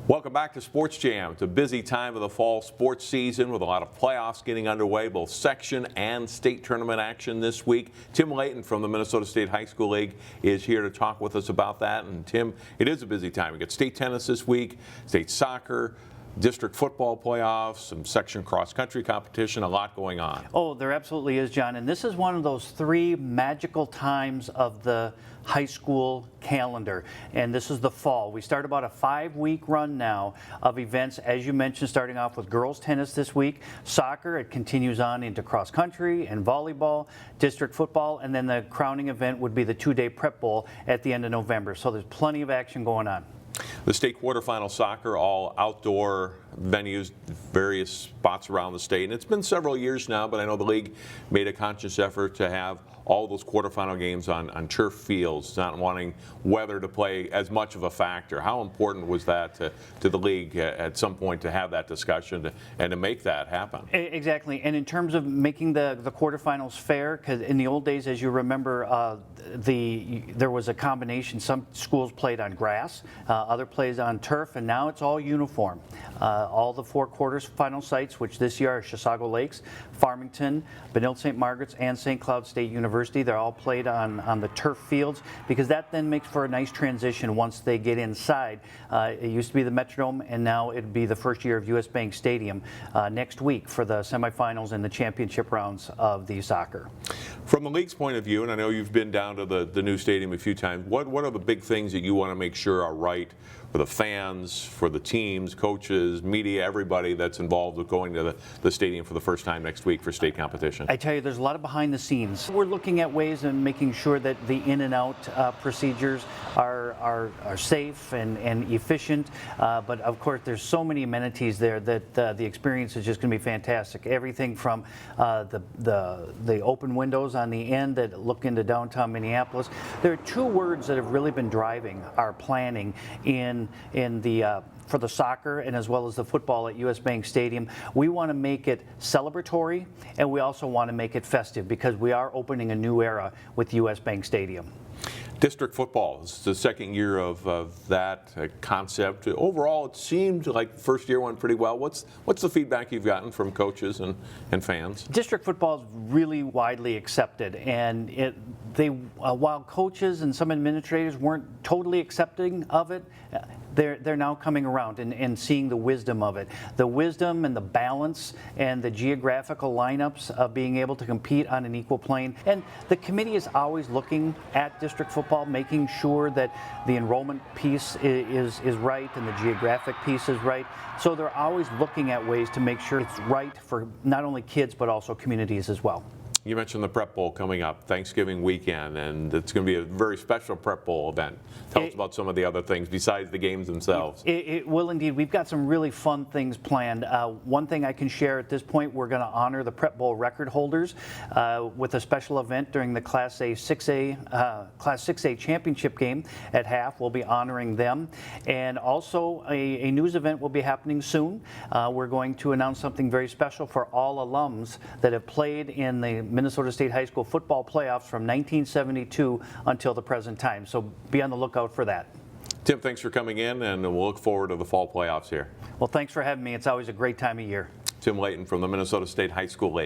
Welcome back to Sports Jam. It's a busy time of the fall sports season with a lot of playoffs getting underway, both section and state tournament action this week. Tim Leighton from the Minnesota State High School League is here to talk with us about that. And Tim, it is a busy time. We got state tennis this week, state soccer, district football playoffs, some section cross-country competition, a lot going on. Oh, there absolutely is, John. And this is one of those three magical times of the high school calendar. And this is the fall. We start about a 5-week run now of events, as you mentioned, starting off with girls tennis this week, soccer, it continues on into cross-country and volleyball, district football, and then the crowning event would be the 2-day prep bowl at the end of November. So there's plenty of action going on. The state quarterfinal soccer, all outdoor venues, various spots around the state. And it's been several years now, but I know the league made a conscious effort to have all those quarterfinal games on turf fields, not wanting weather to play as much of a factor. How important was that to the league at some point to have that discussion and to make that happen? Exactly. And in terms of making the quarterfinals fair, because in the old days, as you remember, there was a combination. Some schools played on grass, other played on turf, and now it's all uniform. All the 4 quarterfinal sites, which this year are Chisago Lakes, Farmington, Benilde St. Margaret's, and St. Cloud State University. They're all played on the turf fields because that then makes for a nice transition once they get inside. It used to be the Metrodome, and now it'd be the first year of US Bank Stadium next week for the semifinals and the championship rounds of the soccer. From the league's point of view, and I know you've been down to the new stadium a few times, what are the big things that you want to make sure are right for the fans, for the teams, coaches, media, everybody that's involved with going to the stadium for the first time next week for state competition? I tell you, there's a lot of behind the scenes. We're looking at ways and making sure that the in and out procedures are safe and efficient. But of course, there's so many amenities there that the experience is just going to be fantastic. Everything from the open windows on the end that look into downtown Minneapolis. There are 2 words that have really been driving our planning for the soccer and as well as the football at US Bank Stadium. We want to make it celebratory, and we also want to make it festive because we are opening a new era with US Bank Stadium. District football is the second year of that concept. Overall, it seemed like the first year went pretty well. What's the feedback you've gotten from coaches and fans? District football is really widely accepted, and while coaches and some administrators weren't totally accepting of it, they're now coming around and seeing the wisdom of it. The wisdom and the balance and the geographical lineups of being able to compete on an equal plane. And the committee is always looking at district football, making sure that the enrollment piece is right and the geographic piece is right. So they're always looking at ways to make sure it's right for not only kids but also communities as well. You mentioned the Prep Bowl coming up, Thanksgiving weekend, and it's going to be a very special Prep Bowl event. Tell us about some of the other things besides the games themselves. It will indeed. We've got some really fun things planned. One thing I can share at this point, we're going to honor the Prep Bowl record holders with a special event during the Class 6A championship game at half. We'll be honoring them. And also a news event will be happening soon. We're going to announce something very special for all alums that have played in the Minnesota State High School football playoffs from 1972 until the present time. So be on the lookout for that. Tim, thanks for coming in, and we'll look forward to the fall playoffs here. Well, thanks for having me. It's always a great time of year. Tim Leighton from the Minnesota State High School League.